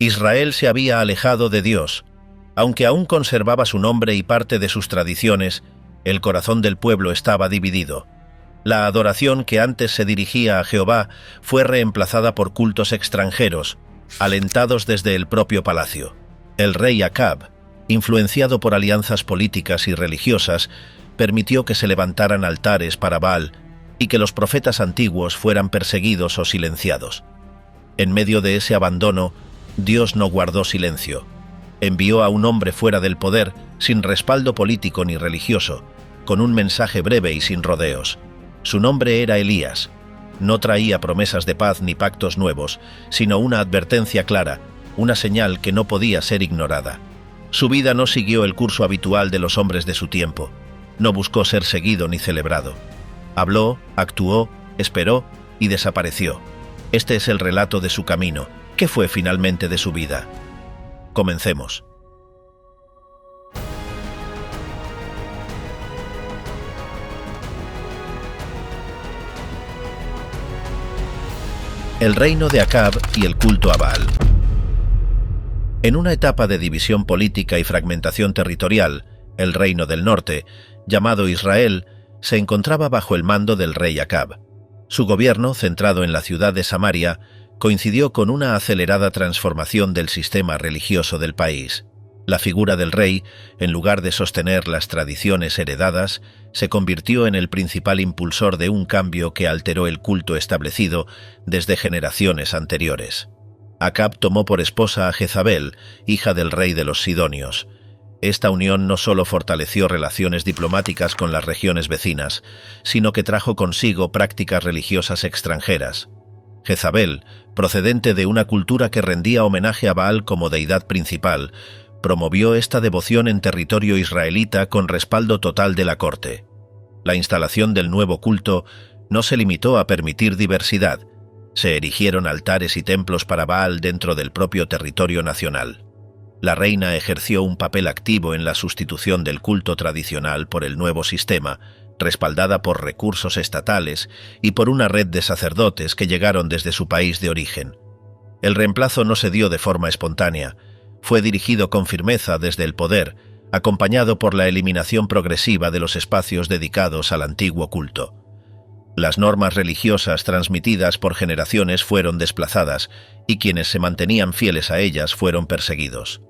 Israel se había alejado de Dios. Aunque aún conservaba su nombre y parte de sus tradiciones, el corazón del pueblo estaba dividido. La adoración que antes se dirigía a Jehová fue reemplazada por cultos extranjeros, alentados desde el propio palacio. El rey Acab, influenciado por alianzas políticas y religiosas, permitió que se levantaran altares para Baal y que los profetas antiguos fueran perseguidos o silenciados. En medio de ese abandono, Dios no guardó silencio. Envió a un hombre fuera del poder, sin respaldo político ni religioso, con un mensaje breve y sin rodeos. Su nombre era Elías. No traía promesas de paz ni pactos nuevos, sino una advertencia clara, una señal que no podía ser ignorada. Su vida no siguió el curso habitual de los hombres de su tiempo. No buscó ser seguido ni celebrado. Habló, actuó, esperó y desapareció. Este es el relato de su camino. ¿Qué fue finalmente de su vida? Comencemos. El reino de Acab y el culto a Baal. En una etapa de división política y fragmentación territorial, el reino del norte, llamado Israel, se encontraba bajo el mando del rey Acab. Su gobierno, centrado en la ciudad de Samaria, coincidió con una acelerada transformación del sistema religioso del país. La figura del rey, en lugar de sostener las tradiciones heredadas, se convirtió en el principal impulsor de un cambio que alteró el culto establecido desde generaciones anteriores. Acab tomó por esposa a Jezabel, hija del rey de los Sidonios. Esta unión no solo fortaleció relaciones diplomáticas con las regiones vecinas, sino que trajo consigo prácticas religiosas extranjeras. Jezabel, procedente de una cultura que rendía homenaje a Baal como deidad principal, promovió esta devoción en territorio israelita con respaldo total de la corte. La instalación del nuevo culto no se limitó a permitir diversidad. Se erigieron altares y templos para Baal dentro del propio territorio nacional. La reina ejerció un papel activo en la sustitución del culto tradicional por el nuevo sistema, respaldada por recursos estatales y por una red de sacerdotes que llegaron desde su país de origen. El reemplazo no se dio de forma espontánea, fue dirigido con firmeza desde el poder, acompañado por la eliminación progresiva de los espacios dedicados al antiguo culto. Las normas religiosas transmitidas por generaciones fueron desplazadas y quienes se mantenían fieles a ellas fueron perseguidos.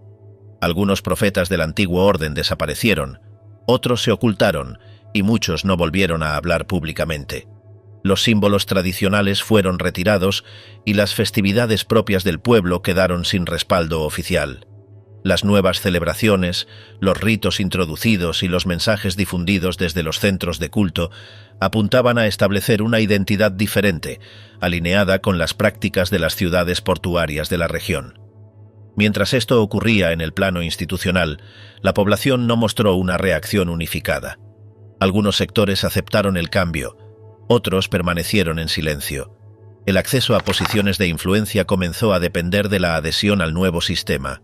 Algunos profetas del antiguo orden desaparecieron, otros se ocultaron y muchos no volvieron a hablar públicamente. Los símbolos tradicionales fueron retirados y las festividades propias del pueblo quedaron sin respaldo oficial. Las nuevas celebraciones, los ritos introducidos y los mensajes difundidos desde los centros de culto apuntaban a establecer una identidad diferente, alineada con las prácticas de las ciudades portuarias de la región. Mientras esto ocurría en el plano institucional, la población no mostró una reacción unificada. Algunos sectores aceptaron el cambio, otros permanecieron en silencio. El acceso a posiciones de influencia comenzó a depender de la adhesión al nuevo sistema.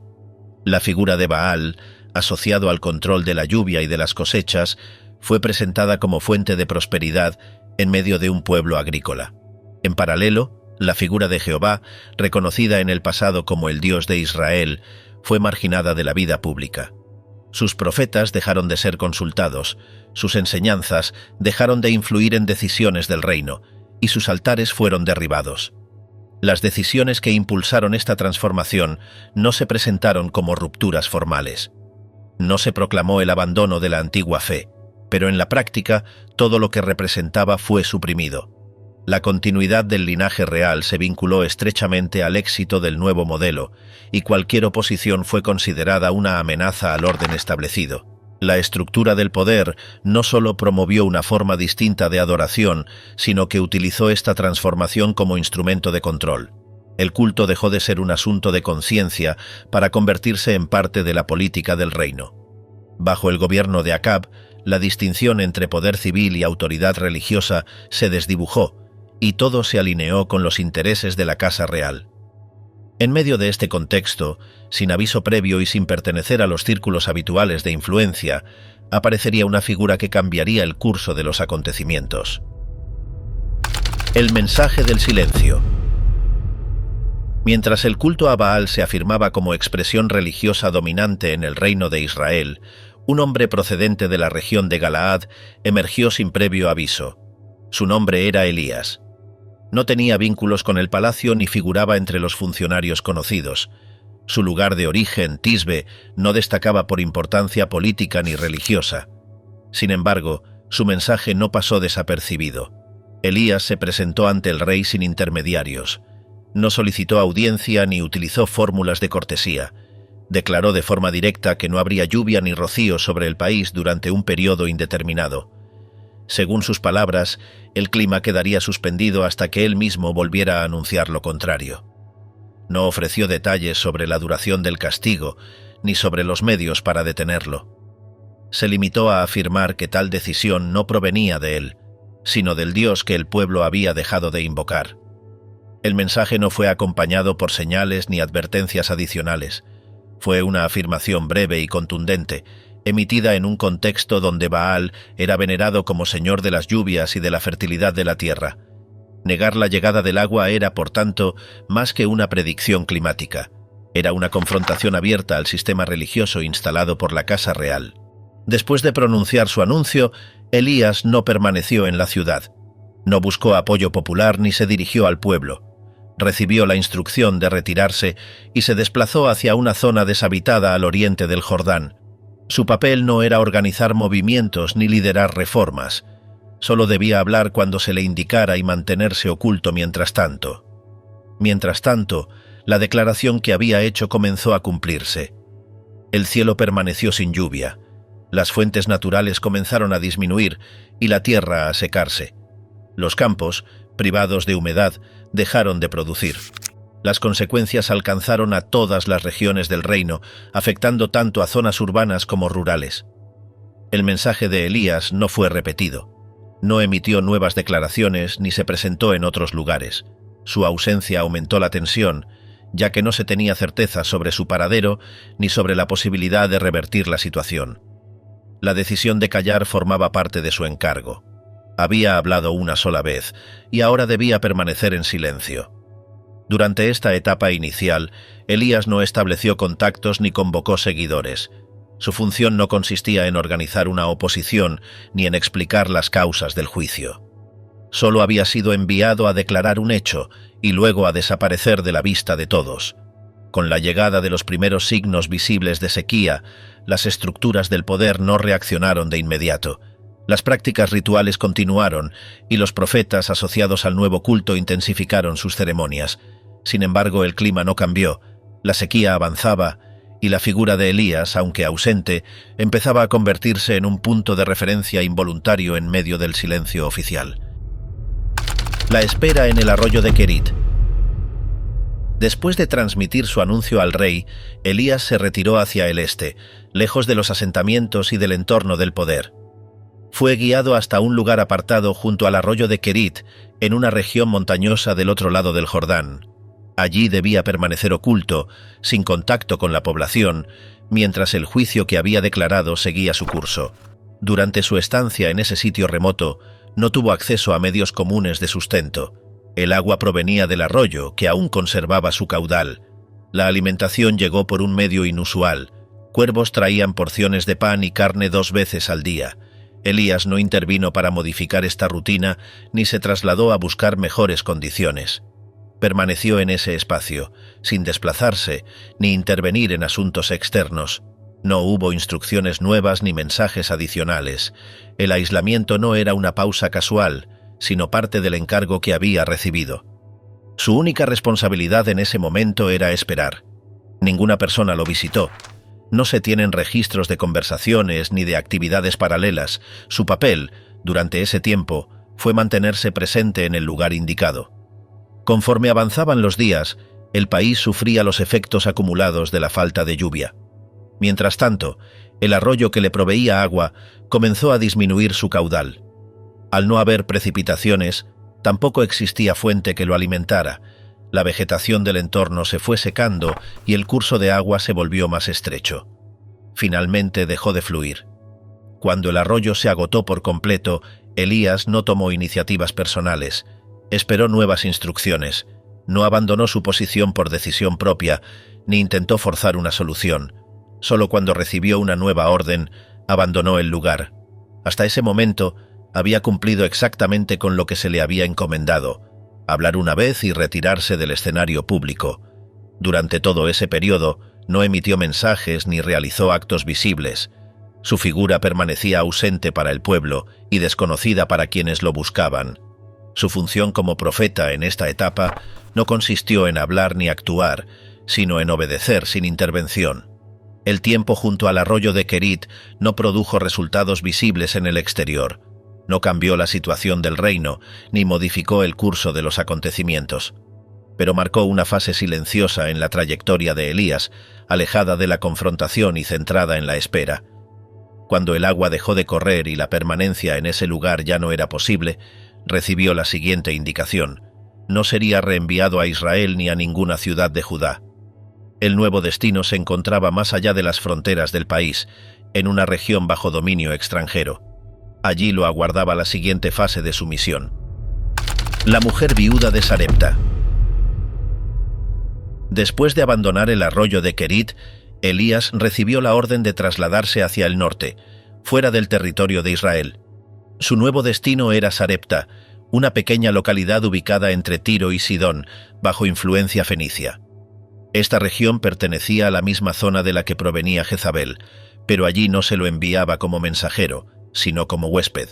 La figura de Baal, asociado al control de la lluvia y de las cosechas, fue presentada como fuente de prosperidad en medio de un pueblo agrícola. En paralelo, la figura de Jehová, reconocida en el pasado como el Dios de Israel, fue marginada de la vida pública. Sus profetas dejaron de ser consultados, sus enseñanzas dejaron de influir en decisiones del reino, y sus altares fueron derribados. Las decisiones que impulsaron esta transformación no se presentaron como rupturas formales. No se proclamó el abandono de la antigua fe, pero en la práctica todo lo que representaba fue suprimido. La continuidad del linaje real se vinculó estrechamente al éxito del nuevo modelo, y cualquier oposición fue considerada una amenaza al orden establecido. La estructura del poder no solo promovió una forma distinta de adoración, sino que utilizó esta transformación como instrumento de control. El culto dejó de ser un asunto de conciencia para convertirse en parte de la política del reino. Bajo el gobierno de Acab, la distinción entre poder civil y autoridad religiosa se desdibujó, y todo se alineó con los intereses de la Casa Real. En medio de este contexto, sin aviso previo y sin pertenecer a los círculos habituales de influencia, aparecería una figura que cambiaría el curso de los acontecimientos. El mensaje del silencio. Mientras el culto a Baal se afirmaba como expresión religiosa dominante en el reino de Israel, un hombre procedente de la región de Galaad emergió sin previo aviso. Su nombre era Elías. No tenía vínculos con el palacio ni figuraba entre los funcionarios conocidos. Su lugar de origen, Tisbe, no destacaba por importancia política ni religiosa. Sin embargo, su mensaje no pasó desapercibido. Elías se presentó ante el rey sin intermediarios. No solicitó audiencia ni utilizó fórmulas de cortesía. Declaró de forma directa que no habría lluvia ni rocío sobre el país durante un periodo indeterminado. Según sus palabras, el clima quedaría suspendido hasta que él mismo volviera a anunciar lo contrario. No ofreció detalles sobre la duración del castigo, ni sobre los medios para detenerlo. Se limitó a afirmar que tal decisión no provenía de él, sino del Dios que el pueblo había dejado de invocar. El mensaje no fue acompañado por señales ni advertencias adicionales. Fue una afirmación breve y contundente, emitida en un contexto donde Baal era venerado como señor de las lluvias y de la fertilidad de la tierra. Negar la llegada del agua era, por tanto, más que una predicción climática. Era una confrontación abierta al sistema religioso instalado por la Casa Real. Después de pronunciar su anuncio, Elías no permaneció en la ciudad. No buscó apoyo popular ni se dirigió al pueblo. Recibió la instrucción de retirarse y se desplazó hacia una zona deshabitada al oriente del Jordán. Su papel no era organizar movimientos ni liderar reformas. Solo debía hablar cuando se le indicara y mantenerse oculto mientras tanto. Mientras tanto, la declaración que había hecho comenzó a cumplirse. El cielo permaneció sin lluvia. Las fuentes naturales comenzaron a disminuir y la tierra a secarse. Los campos, privados de humedad, dejaron de producir. Las consecuencias alcanzaron a todas las regiones del reino, afectando tanto a zonas urbanas como rurales. El mensaje de Elías no fue repetido. No emitió nuevas declaraciones ni se presentó en otros lugares. Su ausencia aumentó la tensión, ya que no se tenía certeza sobre su paradero ni sobre la posibilidad de revertir la situación. La decisión de callar formaba parte de su encargo. Había hablado una sola vez y ahora debía permanecer en silencio. Durante esta etapa inicial, Elías no estableció contactos ni convocó seguidores. Su función no consistía en organizar una oposición ni en explicar las causas del juicio. Solo había sido enviado a declarar un hecho y luego a desaparecer de la vista de todos. Con la llegada de los primeros signos visibles de sequía, las estructuras del poder no reaccionaron de inmediato. Las prácticas rituales continuaron y los profetas asociados al nuevo culto intensificaron sus ceremonias. Sin embargo, el clima no cambió, la sequía avanzaba y la figura de Elías, aunque ausente, empezaba a convertirse en un punto de referencia involuntario en medio del silencio oficial. La espera en el arroyo de Kerit. Después de transmitir su anuncio al rey, Elías se retiró hacia el este, lejos de los asentamientos y del entorno del poder. Fue guiado hasta un lugar apartado junto al arroyo de Kerit, en una región montañosa del otro lado del Jordán. Allí debía permanecer oculto, sin contacto con la población, mientras el juicio que había declarado seguía su curso. Durante su estancia en ese sitio remoto, no tuvo acceso a medios comunes de sustento. El agua provenía del arroyo, que aún conservaba su caudal. La alimentación llegó por un medio inusual. Cuervos traían porciones de pan y carne 2 veces al día. Elías no intervino para modificar esta rutina, ni se trasladó a buscar mejores condiciones. Permaneció en ese espacio, sin desplazarse, ni intervenir en asuntos externos. No hubo instrucciones nuevas ni mensajes adicionales. El aislamiento no era una pausa casual, sino parte del encargo que había recibido. Su única responsabilidad en ese momento era esperar. Ninguna persona lo visitó. No se tienen registros de conversaciones ni de actividades paralelas. Su papel, durante ese tiempo, fue mantenerse presente en el lugar indicado. Conforme avanzaban los días, el país sufría los efectos acumulados de la falta de lluvia. Mientras tanto, el arroyo que le proveía agua comenzó a disminuir su caudal. Al no haber precipitaciones, tampoco existía fuente que lo alimentara. La vegetación del entorno se fue secando y el curso de agua se volvió más estrecho. Finalmente dejó de fluir. Cuando el arroyo se agotó por completo, Elías no tomó iniciativas personales. Esperó nuevas instrucciones. No abandonó su posición por decisión propia, ni intentó forzar una solución. Solo cuando recibió una nueva orden, abandonó el lugar. Hasta ese momento, había cumplido exactamente con lo que se le había encomendado: hablar una vez y retirarse del escenario público. Durante todo ese periodo, no emitió mensajes ni realizó actos visibles. Su figura permanecía ausente para el pueblo y desconocida para quienes lo buscaban. Su función como profeta en esta etapa no consistió en hablar ni actuar, sino en obedecer sin intervención. El tiempo junto al arroyo de Kerit no produjo resultados visibles en el exterior. No cambió la situación del reino, ni modificó el curso de los acontecimientos. Pero marcó una fase silenciosa en la trayectoria de Elías, alejada de la confrontación y centrada en la espera. Cuando el agua dejó de correr y la permanencia en ese lugar ya no era posible, recibió la siguiente indicación: no sería reenviado a Israel ni a ninguna ciudad de Judá. El nuevo destino se encontraba más allá de las fronteras del país, en una región bajo dominio extranjero. Allí lo aguardaba la siguiente fase de su misión. La mujer viuda de Sarepta. Después de abandonar el arroyo de Kerit, Elías recibió la orden de trasladarse hacia el norte, fuera del territorio de Israel. Su nuevo destino era Sarepta, una pequeña localidad ubicada entre Tiro y Sidón, bajo influencia fenicia. Esta región pertenecía a la misma zona de la que provenía Jezabel, pero allí no se lo enviaba como mensajero, sino como huésped.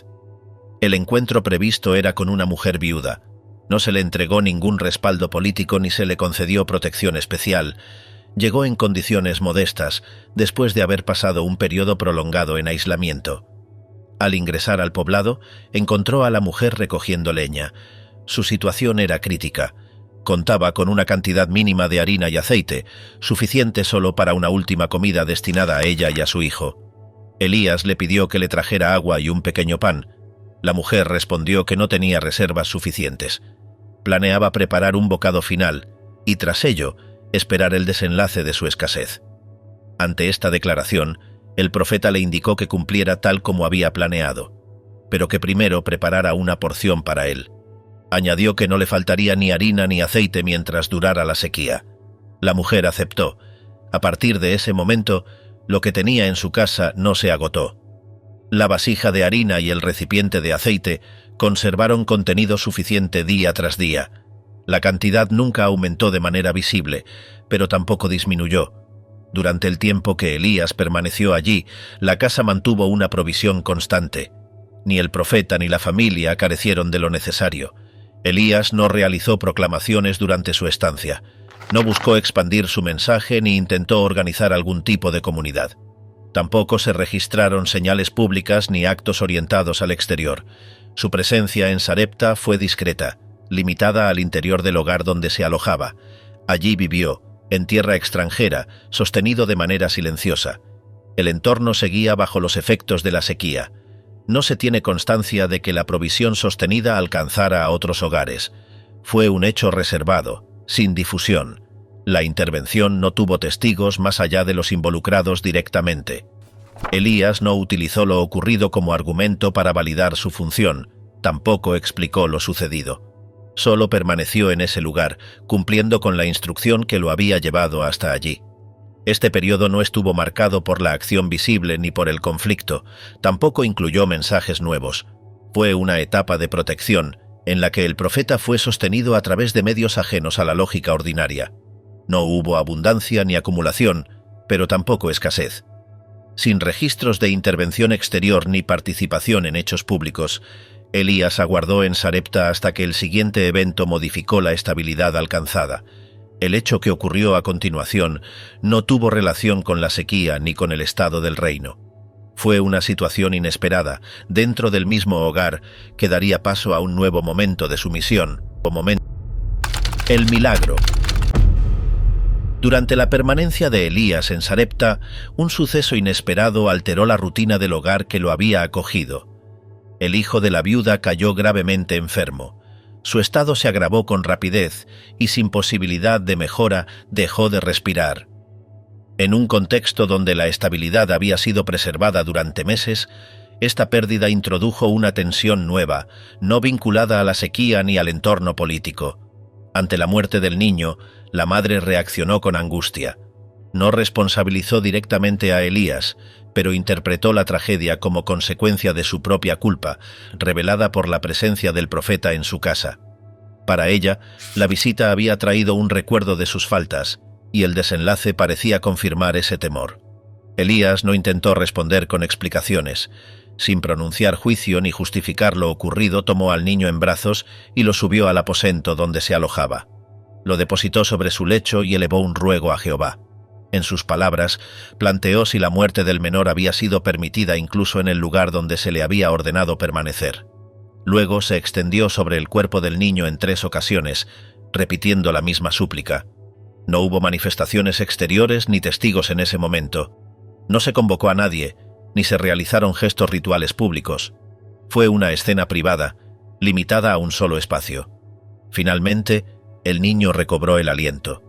El encuentro previsto era con una mujer viuda. No se le entregó ningún respaldo político ni se le concedió protección especial. Llegó en condiciones modestas, después de haber pasado un periodo prolongado en aislamiento. Al ingresar al poblado, encontró a la mujer recogiendo leña. Su situación era crítica. Contaba con una cantidad mínima de harina y aceite, suficiente solo para una última comida destinada a ella y a su hijo. Elías le pidió que le trajera agua y un pequeño pan. La mujer respondió que no tenía reservas suficientes. Planeaba preparar un bocado final y, tras ello, esperar el desenlace de su escasez. Ante esta declaración, el profeta le indicó que cumpliera tal como había planeado, pero que primero preparara una porción para él. Añadió que no le faltaría ni harina ni aceite mientras durara la sequía. La mujer aceptó. A partir de ese momento, lo que tenía en su casa no se agotó. La vasija de harina y el recipiente de aceite conservaron contenido suficiente día tras día. La cantidad nunca aumentó de manera visible, pero tampoco disminuyó. Durante el tiempo que Elías permaneció allí, la casa mantuvo una provisión constante. Ni el profeta ni la familia carecieron de lo necesario. Elías no realizó proclamaciones durante su estancia. No buscó expandir su mensaje ni intentó organizar algún tipo de comunidad. Tampoco se registraron señales públicas ni actos orientados al exterior. Su presencia en Sarepta fue discreta, limitada al interior del hogar donde se alojaba. Allí vivió, en tierra extranjera, sostenido de manera silenciosa. El entorno seguía bajo los efectos de la sequía. No se tiene constancia de que la provisión sostenida alcanzara a otros hogares. Fue un hecho reservado, sin difusión. La intervención no tuvo testigos más allá de los involucrados directamente. Elías no utilizó lo ocurrido como argumento para validar su función, tampoco explicó lo sucedido. Solo permaneció en ese lugar, cumpliendo con la instrucción que lo había llevado hasta allí. Este periodo no estuvo marcado por la acción visible ni por el conflicto, tampoco incluyó mensajes nuevos. Fue una etapa de protección, en la que el profeta fue sostenido a través de medios ajenos a la lógica ordinaria. No hubo abundancia ni acumulación, pero tampoco escasez. Sin registros de intervención exterior ni participación en hechos públicos, Elías aguardó en Sarepta hasta que el siguiente evento modificó la estabilidad alcanzada. El hecho que ocurrió a continuación no tuvo relación con la sequía ni con el estado del reino. Fue una situación inesperada, dentro del mismo hogar, que daría paso a un nuevo momento de su misión. El milagro. Durante la permanencia de Elías en Sarepta, un suceso inesperado alteró la rutina del hogar que lo había acogido. El hijo de la viuda cayó gravemente enfermo. Su estado se agravó con rapidez y sin posibilidad de mejora dejó de respirar. En un contexto donde la estabilidad había sido preservada durante meses, esta pérdida introdujo una tensión nueva, no vinculada a la sequía ni al entorno político. Ante la muerte del niño, la madre reaccionó con angustia. No responsabilizó directamente a Elías, pero interpretó la tragedia como consecuencia de su propia culpa, revelada por la presencia del profeta en su casa. Para ella, la visita había traído un recuerdo de sus faltas, y el desenlace parecía confirmar ese temor. Elías no intentó responder con explicaciones. Sin pronunciar juicio ni justificar lo ocurrido, tomó al niño en brazos y lo subió al aposento donde se alojaba. Lo depositó sobre su lecho y elevó un ruego a Jehová. En sus palabras, planteó si la muerte del menor había sido permitida incluso en el lugar donde se le había ordenado permanecer. Luego se extendió sobre el cuerpo del niño en 3 ocasiones, repitiendo la misma súplica. No hubo manifestaciones exteriores ni testigos en ese momento. No se convocó a nadie, ni se realizaron gestos rituales públicos. Fue una escena privada, limitada a un solo espacio. Finalmente, el niño recobró el aliento.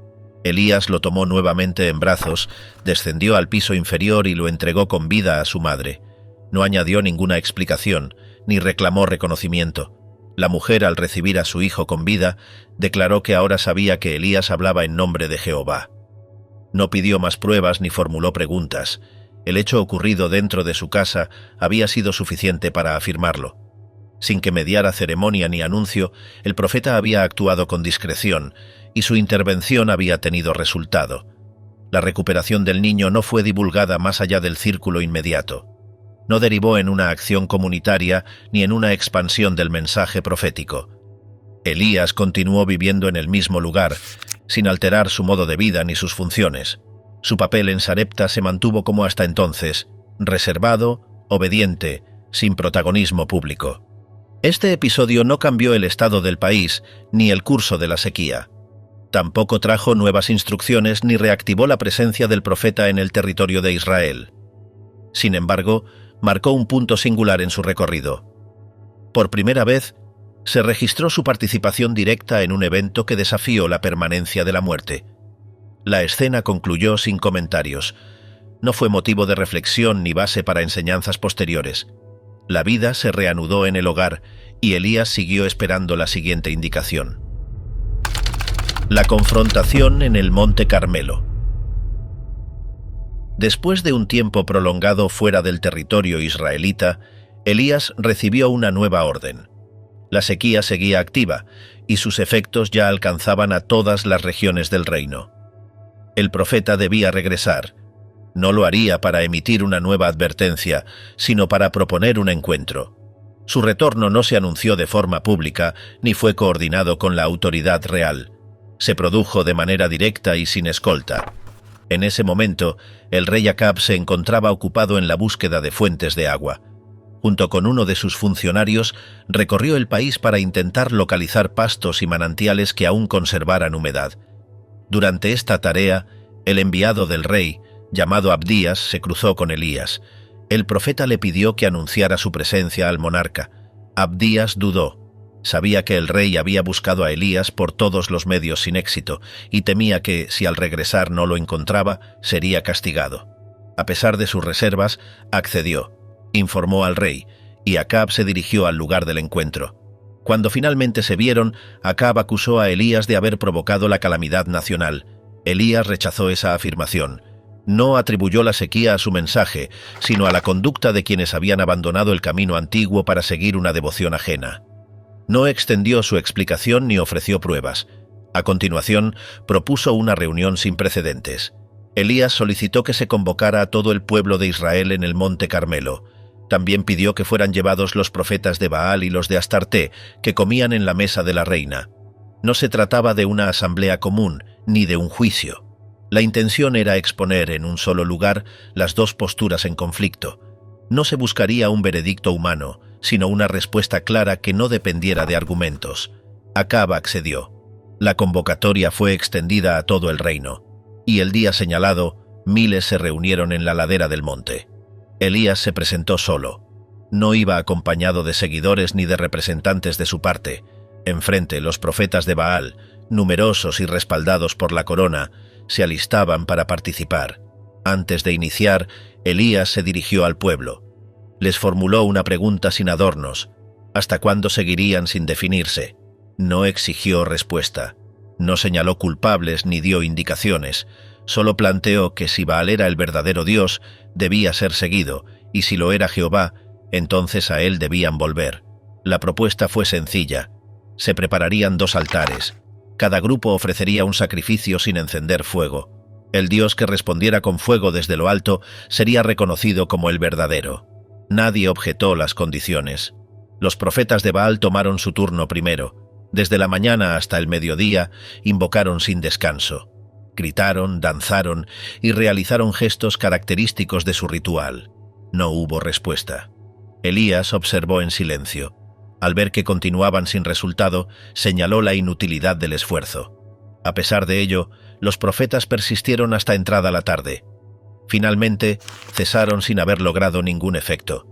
Elías lo tomó nuevamente en brazos, descendió al piso inferior y lo entregó con vida a su madre. No añadió ninguna explicación, ni reclamó reconocimiento. La mujer, al recibir a su hijo con vida, declaró que ahora sabía que Elías hablaba en nombre de Jehová. No pidió más pruebas ni formuló preguntas. El hecho ocurrido dentro de su casa había sido suficiente para afirmarlo. Sin que mediara ceremonia ni anuncio, el profeta había actuado con discreción, y su intervención había tenido resultado. La recuperación del niño no fue divulgada más allá del círculo inmediato. No derivó en una acción comunitaria ni en una expansión del mensaje profético. Elías continuó viviendo en el mismo lugar, sin alterar su modo de vida ni sus funciones. Su papel en Sarepta se mantuvo como hasta entonces, reservado, obediente, sin protagonismo público. Este episodio no cambió el estado del país ni el curso de la sequía. Tampoco trajo nuevas instrucciones ni reactivó la presencia del profeta en el territorio de Israel. Sin embargo, marcó un punto singular en su recorrido. Por primera vez, se registró su participación directa en un evento que desafió la permanencia de la muerte. La escena concluyó sin comentarios. No fue motivo de reflexión ni base para enseñanzas posteriores. La vida se reanudó en el hogar y Elías siguió esperando la siguiente indicación. La confrontación en el Monte Carmelo. Después de un tiempo prolongado fuera del territorio israelita, Elías recibió una nueva orden. La sequía seguía activa y sus efectos ya alcanzaban a todas las regiones del reino. El profeta debía regresar. No lo haría para emitir una nueva advertencia, sino para proponer un encuentro. Su retorno no se anunció de forma pública ni fue coordinado con la autoridad real. Se produjo de manera directa y sin escolta. En ese momento, el rey Acab se encontraba ocupado en la búsqueda de fuentes de agua. Junto con uno de sus funcionarios, recorrió el país para intentar localizar pastos y manantiales que aún conservaran humedad. Durante esta tarea, el enviado del rey, llamado Abdías, se cruzó con Elías. El profeta le pidió que anunciara su presencia al monarca. Abdías dudó. Sabía que el rey había buscado a Elías por todos los medios sin éxito y temía que, si al regresar no lo encontraba, sería castigado. A pesar de sus reservas, accedió, informó al rey, y Acab se dirigió al lugar del encuentro. Cuando finalmente se vieron, Acab acusó a Elías de haber provocado la calamidad nacional. Elías rechazó esa afirmación. No atribuyó la sequía a su mensaje, sino a la conducta de quienes habían abandonado el camino antiguo para seguir una devoción ajena. No extendió su explicación ni ofreció pruebas. A continuación, propuso una reunión sin precedentes. Elías solicitó que se convocara a todo el pueblo de Israel en el Monte Carmelo. También pidió que fueran llevados los profetas de Baal y los de Astarté, que comían en la mesa de la reina. No se trataba de una asamblea común, ni de un juicio. La intención era exponer en un solo lugar las dos posturas en conflicto. No se buscaría un veredicto humano, sino una respuesta clara que no dependiera de argumentos. Acab accedió. La convocatoria fue extendida a todo el reino, y el día señalado, miles se reunieron en la ladera del monte. Elías se presentó solo. No iba acompañado de seguidores ni de representantes de su parte. Enfrente, los profetas de Baal, numerosos y respaldados por la corona, se alistaban para participar. Antes de iniciar, Elías se dirigió al pueblo. Les formuló una pregunta sin adornos. ¿Hasta cuándo seguirían sin definirse? No exigió respuesta. No señaló culpables ni dio indicaciones, solo planteó que si Baal era el verdadero Dios, debía ser seguido, y si lo era Jehová, entonces a él debían volver. La propuesta fue sencilla. Se prepararían 2 altares. Cada grupo ofrecería un sacrificio sin encender fuego. El Dios que respondiera con fuego desde lo alto sería reconocido como el verdadero. Nadie objetó las condiciones. Los profetas de Baal tomaron su turno primero. Desde la mañana hasta el mediodía invocaron sin descanso. Gritaron, danzaron y realizaron gestos característicos de su ritual. No hubo respuesta. Elías observó en silencio. Al ver que continuaban sin resultado, señaló la inutilidad del esfuerzo. A pesar de ello, los profetas persistieron hasta entrada la tarde. Finalmente, cesaron sin haber logrado ningún efecto.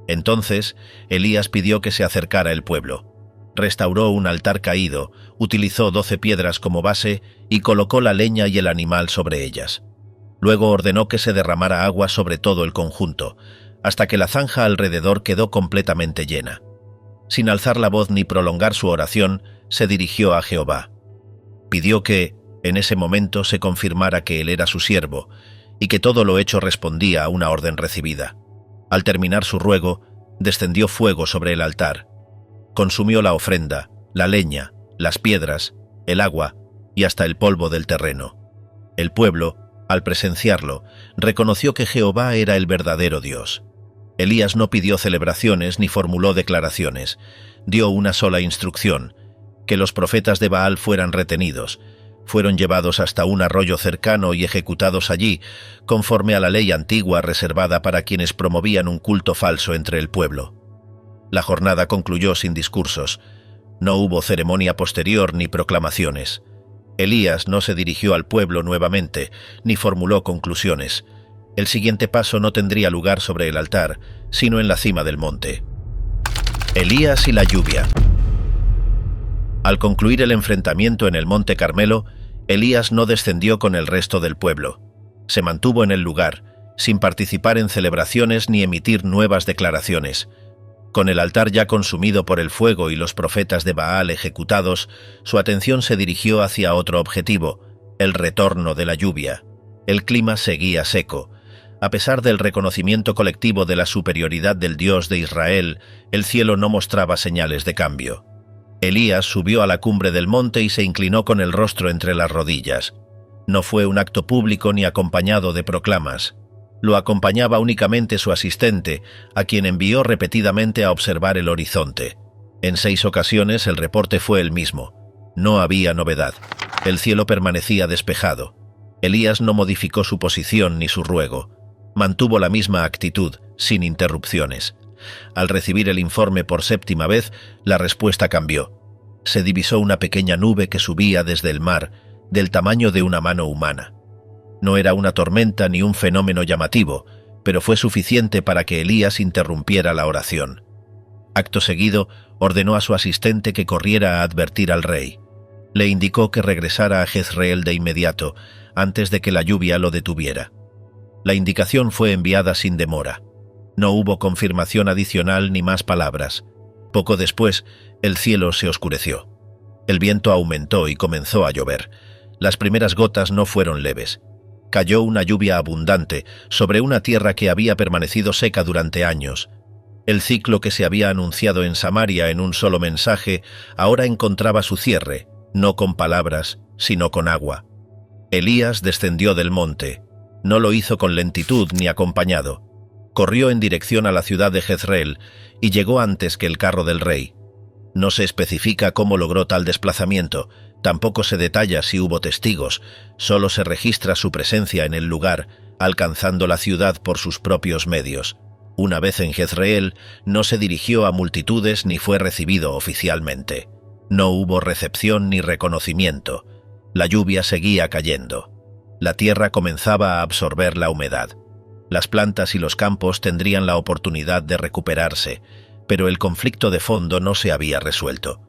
Entonces, Elías pidió que se acercara el pueblo. Restauró un altar caído, utilizó 12 piedras como base y colocó la leña y el animal sobre ellas. Luego ordenó que se derramara agua sobre todo el conjunto, hasta que la zanja alrededor quedó completamente llena. Sin alzar la voz ni prolongar su oración, se dirigió a Jehová. Pidió que, en ese momento, se confirmara que él era su siervo, y que todo lo hecho respondía a una orden recibida. Al terminar su ruego, descendió fuego sobre el altar. Consumió la ofrenda, la leña, las piedras, el agua y hasta el polvo del terreno. El pueblo, al presenciarlo, reconoció que Jehová era el verdadero Dios. Elías no pidió celebraciones ni formuló declaraciones. Dio una sola instrucción: que los profetas de Baal fueran retenidos. Fueron llevados hasta un arroyo cercano y ejecutados allí, conforme a la ley antigua reservada para quienes promovían un culto falso entre el pueblo. La jornada concluyó sin discursos. No hubo ceremonia posterior ni proclamaciones. Elías no se dirigió al pueblo nuevamente, ni formuló conclusiones. El siguiente paso no tendría lugar sobre el altar, sino en la cima del monte. Elías y la lluvia. Al concluir el enfrentamiento en el monte Carmelo, Elías no descendió con el resto del pueblo. Se mantuvo en el lugar, sin participar en celebraciones ni emitir nuevas declaraciones. Con el altar ya consumido por el fuego y los profetas de Baal ejecutados, su atención se dirigió hacia otro objetivo: el retorno de la lluvia. El clima seguía seco. A pesar del reconocimiento colectivo de la superioridad del Dios de Israel, el cielo no mostraba señales de cambio. Elías subió a la cumbre del monte y se inclinó con el rostro entre las rodillas. No fue un acto público ni acompañado de proclamas. Lo acompañaba únicamente su asistente, a quien envió repetidamente a observar el horizonte. En 6 ocasiones el reporte fue el mismo. No había novedad. El cielo permanecía despejado. Elías no modificó su posición ni su ruego. Mantuvo la misma actitud, sin interrupciones. Al recibir el informe por 7ª vez, la respuesta cambió. Se divisó una pequeña nube que subía desde el mar, del tamaño de una mano humana. No era una tormenta ni un fenómeno llamativo, pero fue suficiente para que Elías interrumpiera la oración. Acto seguido, ordenó a su asistente que corriera a advertir al rey. Le indicó que regresara a Jezreel de inmediato, antes de que la lluvia lo detuviera. La indicación fue enviada sin demora. No hubo confirmación adicional ni más palabras. Poco después, el cielo se oscureció. El viento aumentó y comenzó a llover. Las primeras gotas no fueron leves. Cayó una lluvia abundante sobre una tierra que había permanecido seca durante años. El ciclo que se había anunciado en Samaria en un solo mensaje ahora encontraba su cierre, no con palabras, sino con agua. Elías descendió del monte. No lo hizo con lentitud ni acompañado. Corrió en dirección a la ciudad de Jezreel y llegó antes que el carro del rey. No se especifica cómo logró tal desplazamiento, tampoco se detalla si hubo testigos, solo se registra su presencia en el lugar, alcanzando la ciudad por sus propios medios. Una vez en Jezreel, no se dirigió a multitudes ni fue recibido oficialmente. No hubo recepción ni reconocimiento. La lluvia seguía cayendo. La tierra comenzaba a absorber la humedad. Las plantas y los campos tendrían la oportunidad de recuperarse, pero el conflicto de fondo no se había resuelto.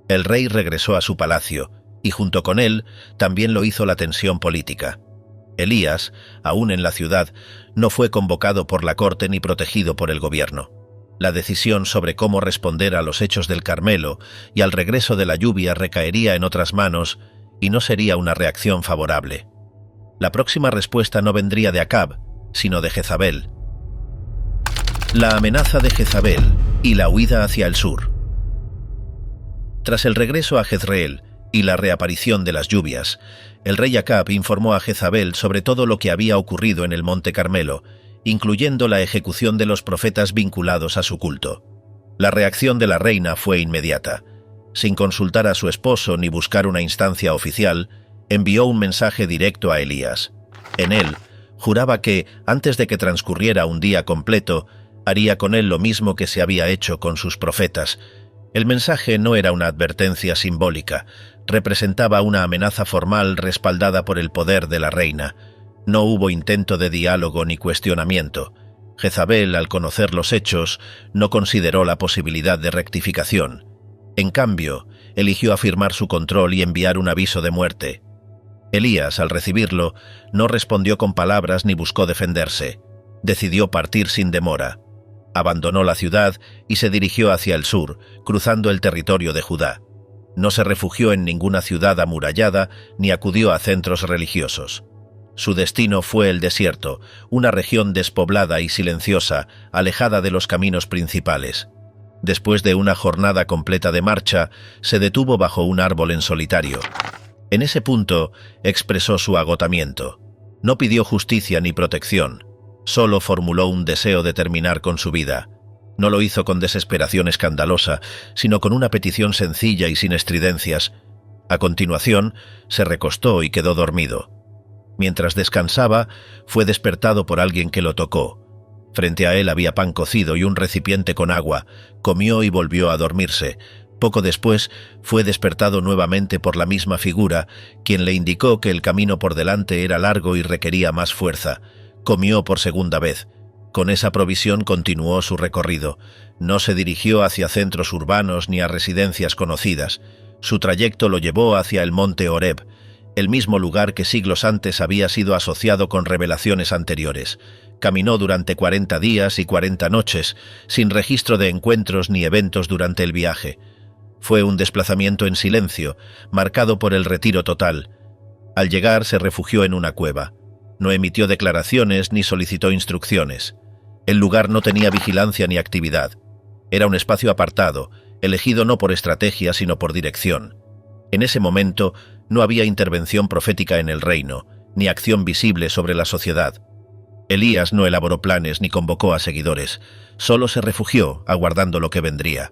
El rey regresó a su palacio, y junto con él también lo hizo la tensión política. Elías, aún en la ciudad, no fue convocado por la corte ni protegido por el gobierno. La decisión sobre cómo responder a los hechos del Carmelo y al regreso de la lluvia recaería en otras manos y no sería una reacción favorable. La próxima respuesta no vendría de Acab, sino de Jezabel. La amenaza de Jezabel y la huida hacia el sur. Tras el regreso a Jezreel y la reaparición de las lluvias, el rey Acab informó a Jezabel sobre todo lo que había ocurrido en el Monte Carmelo, incluyendo la ejecución de los profetas vinculados a su culto. La reacción de la reina fue inmediata. Sin consultar a su esposo ni buscar una instancia oficial, envió un mensaje directo a Elías. En él, juraba que, antes de que transcurriera un día completo, haría con él lo mismo que se había hecho con sus profetas. El mensaje no era una advertencia simbólica, representaba una amenaza formal respaldada por el poder de la reina. No hubo intento de diálogo ni cuestionamiento. Jezabel, al conocer los hechos, no consideró la posibilidad de rectificación. En cambio, eligió afirmar su control y enviar un aviso de muerte. Elías, al recibirlo, no respondió con palabras ni buscó defenderse. Decidió partir sin demora. Abandonó la ciudad y se dirigió hacia el sur, cruzando el territorio de Judá. No se refugió en ninguna ciudad amurallada ni acudió a centros religiosos. Su destino fue el desierto, una región despoblada y silenciosa, alejada de los caminos principales. Después de una jornada completa de marcha, se detuvo bajo un árbol en solitario. En ese punto, expresó su agotamiento. No pidió justicia ni protección. Solo formuló un deseo de terminar con su vida. No lo hizo con desesperación escandalosa, sino con una petición sencilla y sin estridencias. A continuación, se recostó y quedó dormido. Mientras descansaba, fue despertado por alguien que lo tocó. Frente a él había pan cocido y un recipiente con agua. Comió y volvió a dormirse. Poco después, fue despertado nuevamente por la misma figura, quien le indicó que el camino por delante era largo y requería más fuerza. Comió por segunda vez. Con esa provisión continuó su recorrido. No se dirigió hacia centros urbanos ni a residencias conocidas. Su trayecto lo llevó hacia el monte Horeb, el mismo lugar que siglos antes había sido asociado con revelaciones anteriores. Caminó durante 40 días y 40 noches, sin registro de encuentros ni eventos durante el viaje. Fue un desplazamiento en silencio, marcado por el retiro total. Al llegar se refugió en una cueva. No emitió declaraciones ni solicitó instrucciones. El lugar no tenía vigilancia ni actividad. Era un espacio apartado, elegido no por estrategia sino por dirección. En ese momento no había intervención profética en el reino, ni acción visible sobre la sociedad. Elías no elaboró planes ni convocó a seguidores, solo se refugió aguardando lo que vendría.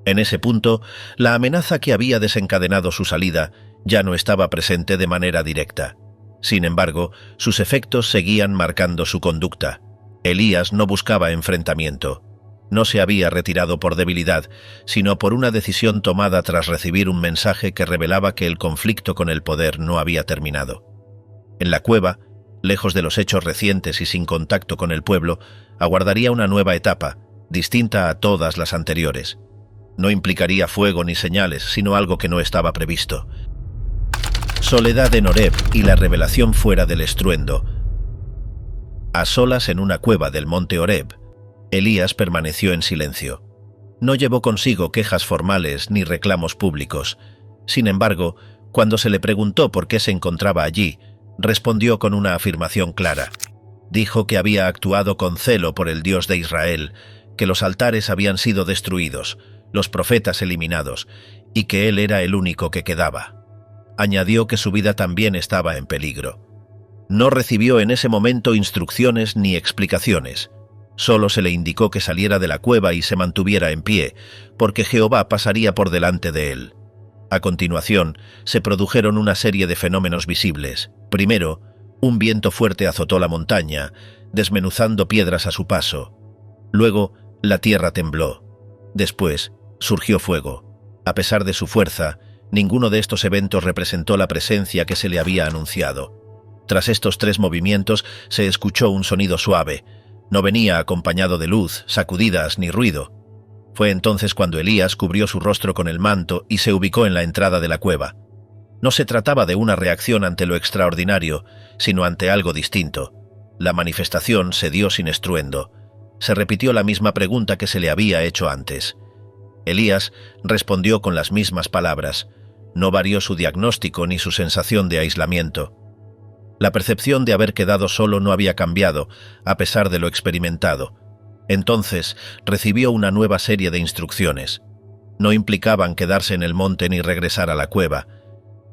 En ese punto, la amenaza que había desencadenado su salida ya no estaba presente de manera directa. Sin embargo, sus efectos seguían marcando su conducta. Elías no buscaba enfrentamiento. No se había retirado por debilidad, sino por una decisión tomada tras recibir un mensaje que revelaba que el conflicto con el poder no había terminado. En la cueva, lejos de los hechos recientes y sin contacto con el pueblo, aguardaría una nueva etapa, distinta a todas las anteriores. No implicaría fuego ni señales, sino algo que no estaba previsto. Soledad en Horeb y la revelación fuera del estruendo. A solas en una cueva del monte Horeb, Elías permaneció en silencio. No llevó consigo quejas formales ni reclamos públicos. Sin embargo, cuando se le preguntó por qué se encontraba allí, respondió con una afirmación clara. Dijo que había actuado con celo por el Dios de Israel, que los altares habían sido destruidos, los profetas eliminados, y que él era el único que quedaba. Añadió que su vida también estaba en peligro. No recibió en ese momento instrucciones ni explicaciones. Solo se le indicó que saliera de la cueva y se mantuviera en pie, porque Jehová pasaría por delante de él. A continuación, se produjeron una serie de fenómenos visibles. Primero, un viento fuerte azotó la montaña, desmenuzando piedras a su paso. Luego, la tierra tembló. Después, surgió fuego. A pesar de su fuerza, ninguno de estos eventos representó la presencia que se le había anunciado. Tras estos 3 movimientos, se escuchó un sonido suave. No venía acompañado de luz, sacudidas ni ruido. Fue entonces cuando Elías cubrió su rostro con el manto y se ubicó en la entrada de la cueva. No se trataba de una reacción ante lo extraordinario, sino ante algo distinto. La manifestación se dio sin estruendo. Se repitió la misma pregunta que se le había hecho antes. Elías respondió con las mismas palabras. No varió su diagnóstico ni su sensación de aislamiento. La percepción de haber quedado solo no había cambiado, a pesar de lo experimentado. Entonces, recibió una nueva serie de instrucciones. No implicaban quedarse en el monte ni regresar a la cueva.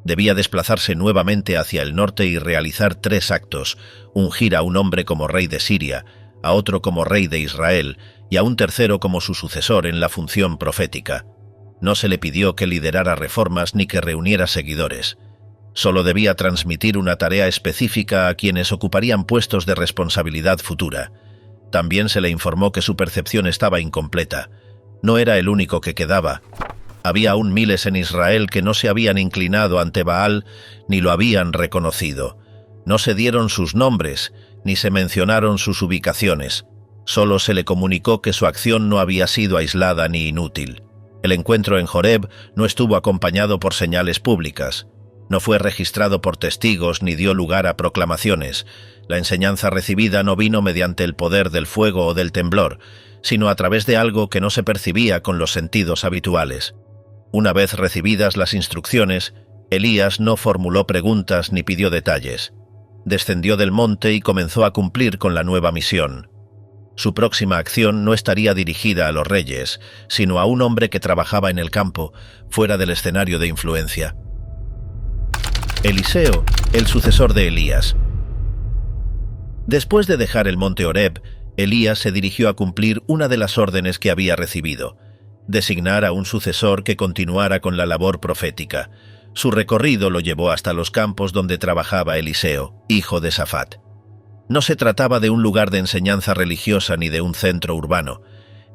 Debía desplazarse nuevamente hacia el norte y realizar 3 actos: ungir a un hombre como rey de Siria, a otro como rey de Israel y a un tercero como su sucesor en la función profética. No se le pidió que liderara reformas ni que reuniera seguidores. Solo debía transmitir una tarea específica a quienes ocuparían puestos de responsabilidad futura. También se le informó que su percepción estaba incompleta. No era el único que quedaba. Había aún miles en Israel que no se habían inclinado ante Baal ni lo habían reconocido. No se dieron sus nombres, ni se mencionaron sus ubicaciones. Solo se le comunicó que su acción no había sido aislada ni inútil. El encuentro en Horeb no estuvo acompañado por señales públicas. No fue registrado por testigos ni dio lugar a proclamaciones. La enseñanza recibida no vino mediante el poder del fuego o del temblor, sino a través de algo que no se percibía con los sentidos habituales. Una vez recibidas las instrucciones, Elías no formuló preguntas ni pidió detalles. Descendió del monte y comenzó a cumplir con la nueva misión. Su próxima acción no estaría dirigida a los reyes, sino a un hombre que trabajaba en el campo, fuera del escenario de influencia. Eliseo, el sucesor de Elías. Después de dejar el monte Horeb, Elías se dirigió a cumplir una de las órdenes que había recibido: designar a un sucesor que continuara con la labor profética. Su recorrido lo llevó hasta los campos donde trabajaba Eliseo, hijo de Safat. No se trataba de un lugar de enseñanza religiosa ni de un centro urbano.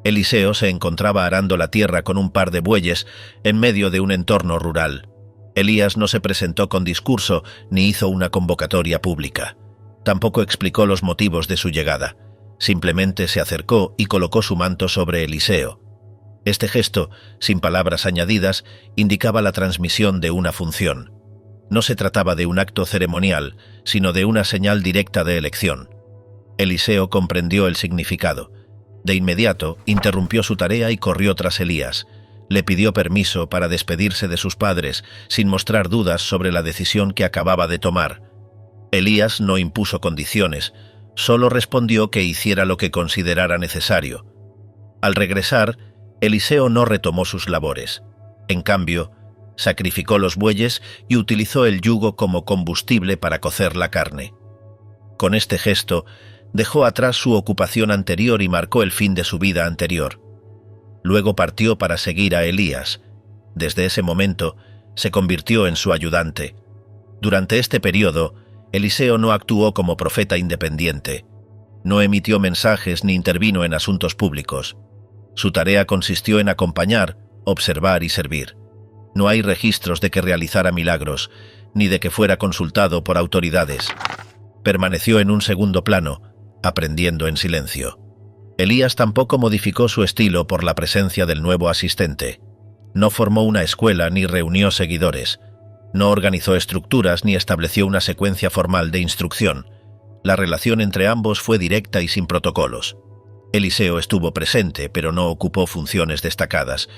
Eliseo se encontraba arando la tierra con un par de bueyes en medio de un entorno rural. Elías no se presentó con discurso ni hizo una convocatoria pública. Tampoco explicó los motivos de su llegada. Simplemente se acercó y colocó su manto sobre Eliseo. Este gesto, sin palabras añadidas, indicaba la transmisión de una función. No se trataba de un acto ceremonial, sino de una señal directa de elección. Eliseo comprendió el significado. De inmediato, interrumpió su tarea y corrió tras Elías. Le pidió permiso para despedirse de sus padres, sin mostrar dudas sobre la decisión que acababa de tomar. Elías no impuso condiciones, solo respondió que hiciera lo que considerara necesario. Al regresar, Eliseo no retomó sus labores. En cambio, sacrificó los bueyes y utilizó el yugo como combustible para cocer la carne. Con este gesto, dejó atrás su ocupación anterior y marcó el fin de su vida anterior. Luego partió para seguir a Elías. Desde ese momento, se convirtió en su ayudante. Durante este periodo, Eliseo no actuó como profeta independiente. No emitió mensajes ni intervino en asuntos públicos. Su tarea consistió en acompañar, observar y servir. No hay registros de que realizara milagros, ni de que fuera consultado por autoridades. Permaneció en un segundo plano, aprendiendo en silencio. Elías tampoco modificó su estilo por la presencia del nuevo asistente. No formó una escuela ni reunió seguidores. No organizó estructuras ni estableció una secuencia formal de instrucción. La relación entre ambos fue directa y sin protocolos. Eliseo estuvo presente, pero no ocupó funciones destacadas.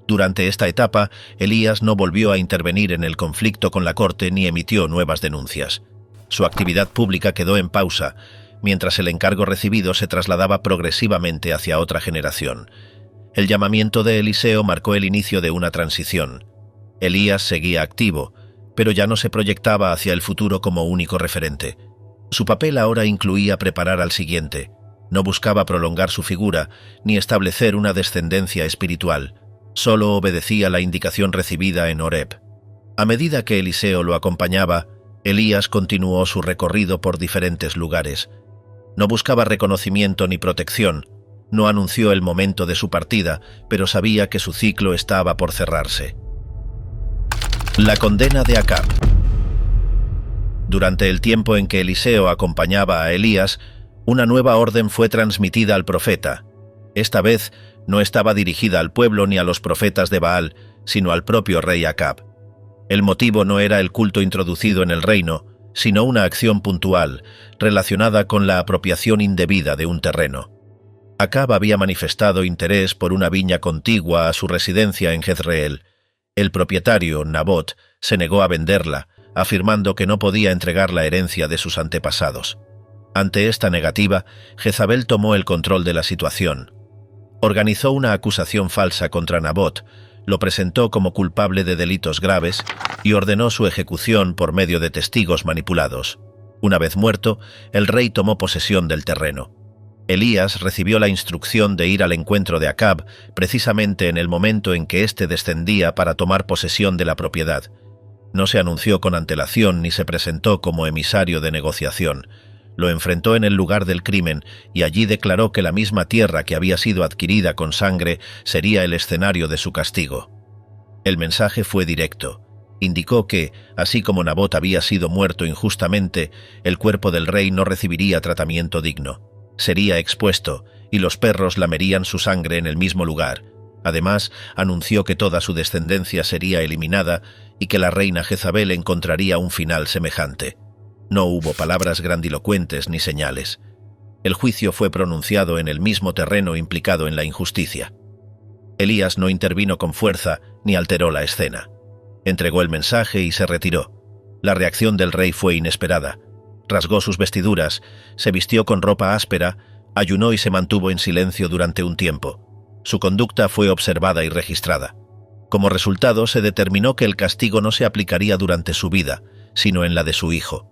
Durante esta etapa, Elías no volvió a intervenir en el conflicto con la corte ni emitió nuevas denuncias. Su actividad pública quedó en pausa, mientras el encargo recibido se trasladaba progresivamente hacia otra generación. El llamamiento de Eliseo marcó el inicio de una transición. Elías seguía activo, pero ya no se proyectaba hacia el futuro como único referente. Su papel ahora incluía preparar al siguiente. No buscaba prolongar su figura, ni establecer una descendencia espiritual. Solo obedecía la indicación recibida en Horeb. A medida que Eliseo lo acompañaba, Elías continuó su recorrido por diferentes lugares. No buscaba reconocimiento ni protección. No anunció el momento de su partida, pero sabía que su ciclo estaba por cerrarse. La condena de Acab. Durante el tiempo en que Eliseo acompañaba a Elías, una nueva orden fue transmitida al profeta. Esta vez no estaba dirigida al pueblo ni a los profetas de Baal, sino al propio rey Acab. El motivo no era el culto introducido en el reino, sino una acción puntual, relacionada con la apropiación indebida de un terreno. Acab había manifestado interés por una viña contigua a su residencia en Jezreel. El propietario, Nabot, se negó a venderla, afirmando que no podía entregar la herencia de sus antepasados. Ante esta negativa, Jezabel tomó el control de la situación. Organizó una acusación falsa contra Nabot, lo presentó como culpable de delitos graves y ordenó su ejecución por medio de testigos manipulados. Una vez muerto, el rey tomó posesión del terreno. Elías recibió la instrucción de ir al encuentro de Acab precisamente en el momento en que éste descendía para tomar posesión de la propiedad. No se anunció con antelación ni se presentó como emisario de negociación. Lo enfrentó en el lugar del crimen y allí declaró que la misma tierra que había sido adquirida con sangre sería el escenario de su castigo. El mensaje fue directo. Indicó que, así como Nabot había sido muerto injustamente, el cuerpo del rey no recibiría tratamiento digno. Sería expuesto, y los perros lamerían su sangre en el mismo lugar. Además, anunció que toda su descendencia sería eliminada y que la reina Jezabel encontraría un final semejante. No hubo palabras grandilocuentes ni señales. El juicio fue pronunciado en el mismo terreno implicado en la injusticia. Elías no intervino con fuerza ni alteró la escena. Entregó el mensaje y se retiró. La reacción del rey fue inesperada. Rasgó sus vestiduras, se vistió con ropa áspera, ayunó y se mantuvo en silencio durante un tiempo. Su conducta fue observada y registrada. Como resultado, se determinó que el castigo no se aplicaría durante su vida, sino en la de su hijo.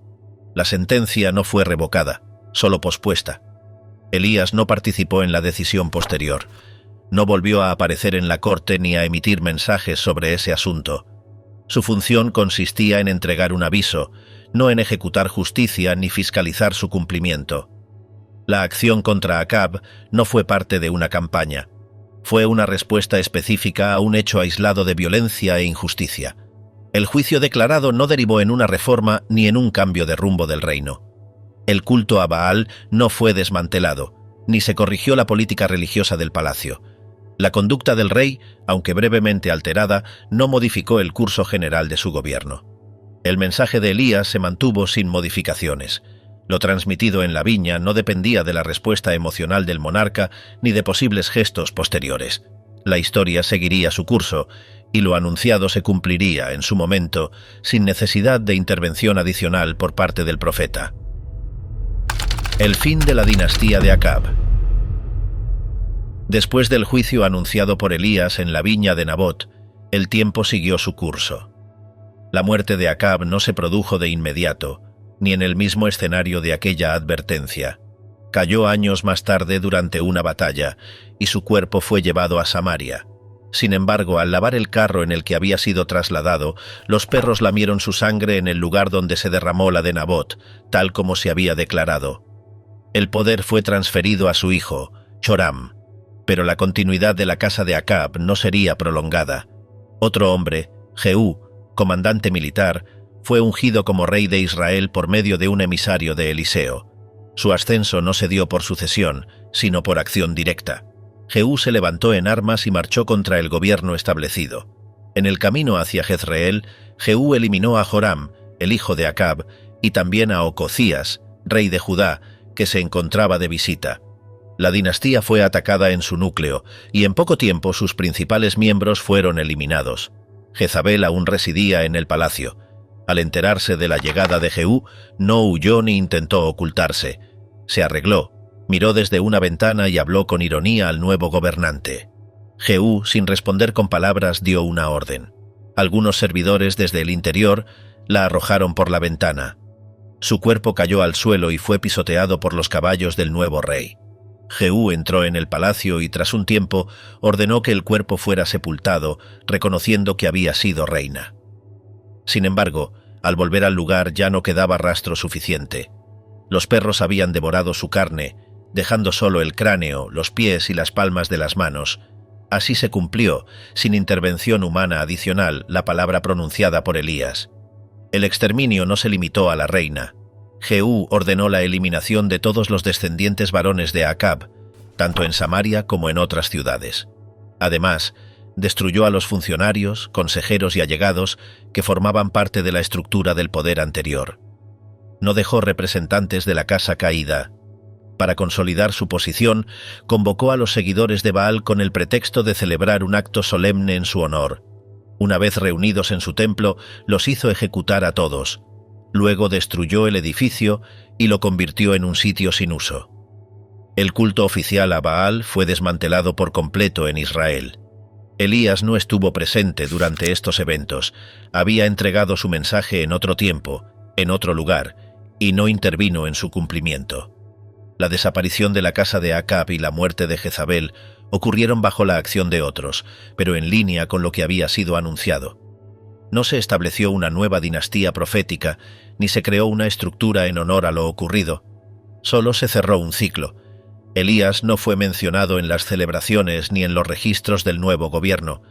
La sentencia no fue revocada, solo pospuesta. Elías no participó en la decisión posterior. No volvió a aparecer en la corte ni a emitir mensajes sobre ese asunto. Su función consistía en entregar un aviso, no en ejecutar justicia ni fiscalizar su cumplimiento. La acción contra Acab no fue parte de una campaña. Fue una respuesta específica a un hecho aislado de violencia e injusticia. El juicio declarado no derivó en una reforma ni en un cambio de rumbo del reino. El culto a Baal no fue desmantelado, ni se corrigió la política religiosa del palacio. La conducta del rey, aunque brevemente alterada, no modificó el curso general de su gobierno. El mensaje de Elías se mantuvo sin modificaciones. Lo transmitido en la viña no dependía de la respuesta emocional del monarca ni de posibles gestos posteriores. La historia seguiría su curso, y lo anunciado se cumpliría en su momento, sin necesidad de intervención adicional por parte del profeta. El fin de la dinastía de Acab. Después del juicio anunciado por Elías en la viña de Nabot, el tiempo siguió su curso. La muerte de Acab no se produjo de inmediato, ni en el mismo escenario de aquella advertencia. Cayó años más tarde durante una batalla, y su cuerpo fue llevado a Samaria. Sin embargo, al lavar el carro en el que había sido trasladado, los perros lamieron su sangre en el lugar donde se derramó la de Nabot, tal como se había declarado. El poder fue transferido a su hijo, Joram, pero la continuidad de la casa de Acab no sería prolongada. Otro hombre, Jehú, comandante militar, fue ungido como rey de Israel por medio de un emisario de Eliseo. Su ascenso no se dio por sucesión, sino por acción directa. Jehú se levantó en armas y marchó contra el gobierno establecido. En el camino hacia Jezreel, Jehú eliminó a Joram, el hijo de Acab, y también a Ococías, rey de Judá, que se encontraba de visita. La dinastía fue atacada en su núcleo, y en poco tiempo sus principales miembros fueron eliminados. Jezabel aún residía en el palacio. Al enterarse de la llegada de Jehú, no huyó ni intentó ocultarse. Se arregló, miró desde una ventana y habló con ironía al nuevo gobernante. Jehú, sin responder con palabras, dio una orden. Algunos servidores desde el interior la arrojaron por la ventana. Su cuerpo cayó al suelo y fue pisoteado por los caballos del nuevo rey. Jehú entró en el palacio y tras un tiempo ordenó que el cuerpo fuera sepultado, reconociendo que había sido reina. Sin embargo, al volver al lugar ya no quedaba rastro suficiente. Los perros habían devorado su carne, dejando solo el cráneo, los pies y las palmas de las manos. Así se cumplió, sin intervención humana adicional, la palabra pronunciada por Elías. El exterminio no se limitó a la reina. Jehú ordenó la eliminación de todos los descendientes varones de Acab, tanto en Samaria como en otras ciudades. Además, destruyó a los funcionarios, consejeros y allegados que formaban parte de la estructura del poder anterior. No dejó representantes de la casa caída. Para consolidar su posición, convocó a los seguidores de Baal con el pretexto de celebrar un acto solemne en su honor. Una vez reunidos en su templo, los hizo ejecutar a todos. Luego destruyó el edificio y lo convirtió en un sitio sin uso. El culto oficial a Baal fue desmantelado por completo en Israel. Elías no estuvo presente durante estos eventos, había entregado su mensaje en otro tiempo, en otro lugar, y no intervino en su cumplimiento. La desaparición de la casa de Acab y la muerte de Jezabel ocurrieron bajo la acción de otros, pero en línea con lo que había sido anunciado. No se estableció una nueva dinastía profética, ni se creó una estructura en honor a lo ocurrido. Solo se cerró un ciclo. Elías no fue mencionado en las celebraciones ni en los registros del nuevo gobierno.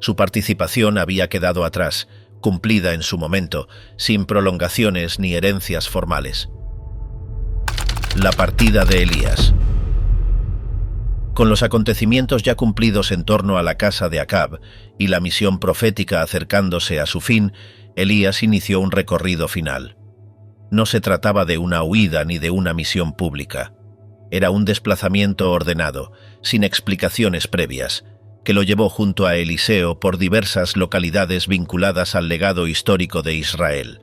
Su participación había quedado atrás, cumplida en su momento, sin prolongaciones ni herencias formales. La partida de Elías. Con los acontecimientos ya cumplidos en torno a la casa de Acab y la misión profética acercándose a su fin, Elías inició un recorrido final. No se trataba de una huida ni de una misión pública. Era un desplazamiento ordenado, sin explicaciones previas, que lo llevó junto a Eliseo por diversas localidades vinculadas al legado histórico de Israel.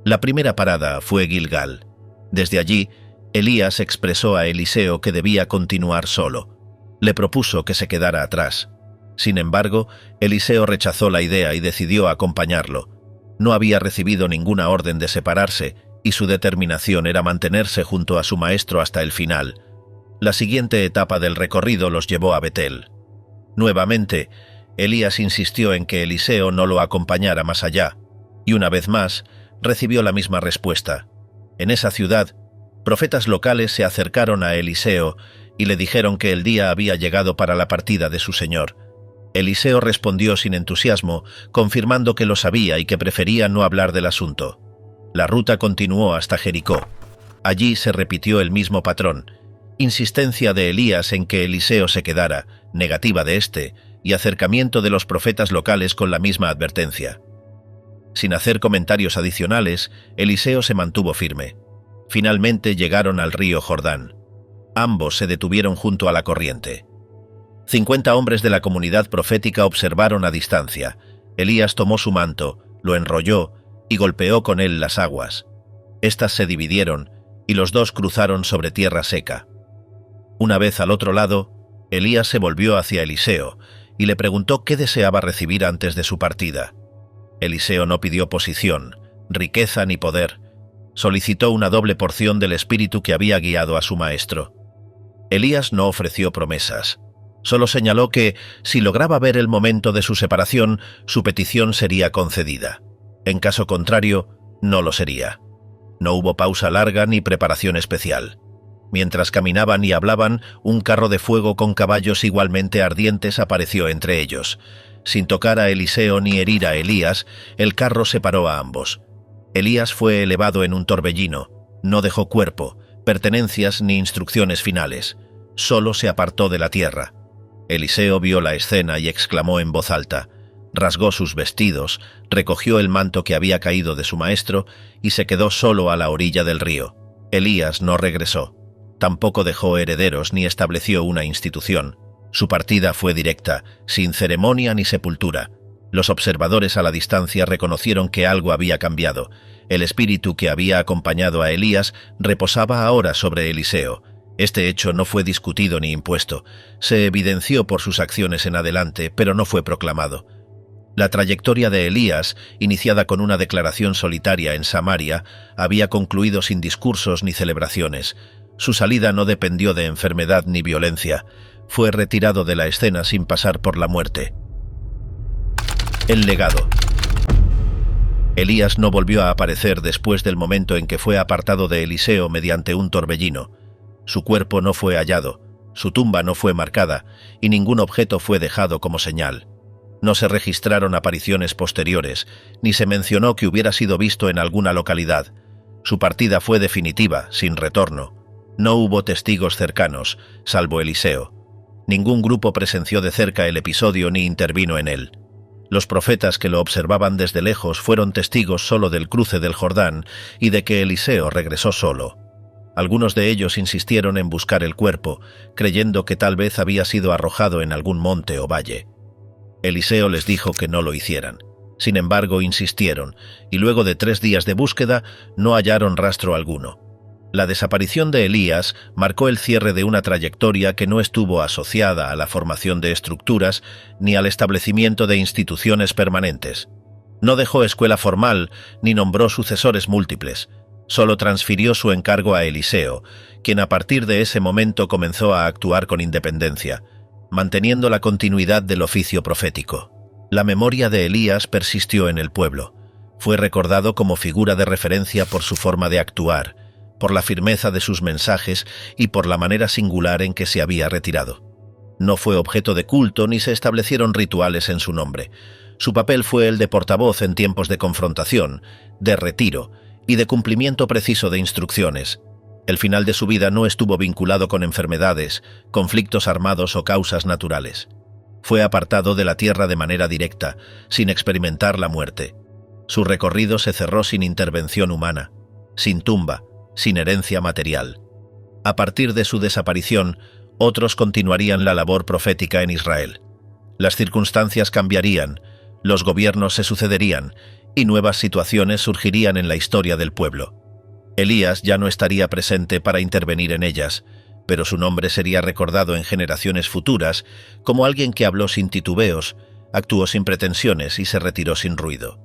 La primera parada fue Gilgal. Desde allí, Elías expresó a Eliseo que debía continuar solo. Le propuso que se quedara atrás. Sin embargo, Eliseo rechazó la idea y decidió acompañarlo. No había recibido ninguna orden de separarse y su determinación era mantenerse junto a su maestro hasta el final. La siguiente etapa del recorrido los llevó a Betel. Nuevamente, Elías insistió en que Eliseo no lo acompañara más allá, y una vez más, recibió la misma respuesta. En esa ciudad, profetas locales se acercaron a Eliseo y le dijeron que el día había llegado para la partida de su señor. Eliseo respondió sin entusiasmo, confirmando que lo sabía y que prefería no hablar del asunto. La ruta continuó hasta Jericó. Allí se repitió el mismo patrón: insistencia de Elías en que Eliseo se quedara, negativa de éste, y acercamiento de los profetas locales con la misma advertencia. Sin hacer comentarios adicionales, Eliseo se mantuvo firme. Finalmente llegaron al río Jordán. Ambos se detuvieron junto a la corriente. 50 hombres de la comunidad profética observaron a distancia. Elías tomó su manto, lo enrolló y golpeó con él las aguas. Estas se dividieron y los dos cruzaron sobre tierra seca. Una vez al otro lado, Elías se volvió hacia Eliseo y le preguntó qué deseaba recibir antes de su partida. Eliseo no pidió posición, riqueza ni poder. Solicitó una doble porción del espíritu que había guiado a su maestro. Elías no ofreció promesas. Solo señaló que, si lograba ver el momento de su separación, su petición sería concedida. En caso contrario, no lo sería. No hubo pausa larga ni preparación especial. Mientras caminaban y hablaban, un carro de fuego con caballos igualmente ardientes apareció entre ellos. Sin tocar a Eliseo ni herir a Elías, el carro separó a ambos. Elías fue elevado en un torbellino, no dejó cuerpo, pertenencias ni instrucciones finales. Solo se apartó de la tierra. Eliseo vio la escena y exclamó en voz alta. Rasgó sus vestidos, recogió el manto que había caído de su maestro y se quedó solo a la orilla del río. Elías no regresó. Tampoco dejó herederos ni estableció una institución. Su partida fue directa, sin ceremonia ni sepultura. Los observadores a la distancia reconocieron que algo había cambiado. El espíritu que había acompañado a Elías reposaba ahora sobre Eliseo. Este hecho no fue discutido ni impuesto. Se evidenció por sus acciones en adelante, pero no fue proclamado. La trayectoria de Elías, iniciada con una declaración solitaria en Samaria, había concluido sin discursos ni celebraciones. Su salida no dependió de enfermedad ni violencia. Fue retirado de la escena sin pasar por la muerte. El legado. Elías no volvió a aparecer después del momento en que fue apartado de Eliseo mediante un torbellino. Su cuerpo no fue hallado, su tumba no fue marcada y ningún objeto fue dejado como señal. No se registraron apariciones posteriores, ni se mencionó que hubiera sido visto en alguna localidad. Su partida fue definitiva, sin retorno. No hubo testigos cercanos, salvo Eliseo. Ningún grupo presenció de cerca el episodio ni intervino en él. Los profetas que lo observaban desde lejos fueron testigos solo del cruce del Jordán y de que Eliseo regresó solo. Algunos de ellos insistieron en buscar el cuerpo, creyendo que tal vez había sido arrojado en algún monte o valle. Eliseo les dijo que no lo hicieran. Sin embargo, insistieron, y luego de 3 días de búsqueda no hallaron rastro alguno. La desaparición de Elías marcó el cierre de una trayectoria que no estuvo asociada a la formación de estructuras ni al establecimiento de instituciones permanentes. No dejó escuela formal ni nombró sucesores múltiples. Solo transfirió su encargo a Eliseo, quien a partir de ese momento comenzó a actuar con independencia, manteniendo la continuidad del oficio profético. La memoria de Elías persistió en el pueblo. Fue recordado como figura de referencia por su forma de actuar, por la firmeza de sus mensajes y por la manera singular en que se había retirado. No fue objeto de culto ni se establecieron rituales en su nombre. Su papel fue el de portavoz en tiempos de confrontación, de retiro y de cumplimiento preciso de instrucciones. El final de su vida no estuvo vinculado con enfermedades, conflictos armados o causas naturales. Fue apartado de la tierra de manera directa, sin experimentar la muerte. Su recorrido se cerró sin intervención humana, sin tumba, sin herencia material. A partir de su desaparición, otros continuarían la labor profética en Israel. Las circunstancias cambiarían, los gobiernos se sucederían y nuevas situaciones surgirían en la historia del pueblo. Elías ya no estaría presente para intervenir en ellas, pero su nombre sería recordado en generaciones futuras como alguien que habló sin titubeos, actuó sin pretensiones y se retiró sin ruido.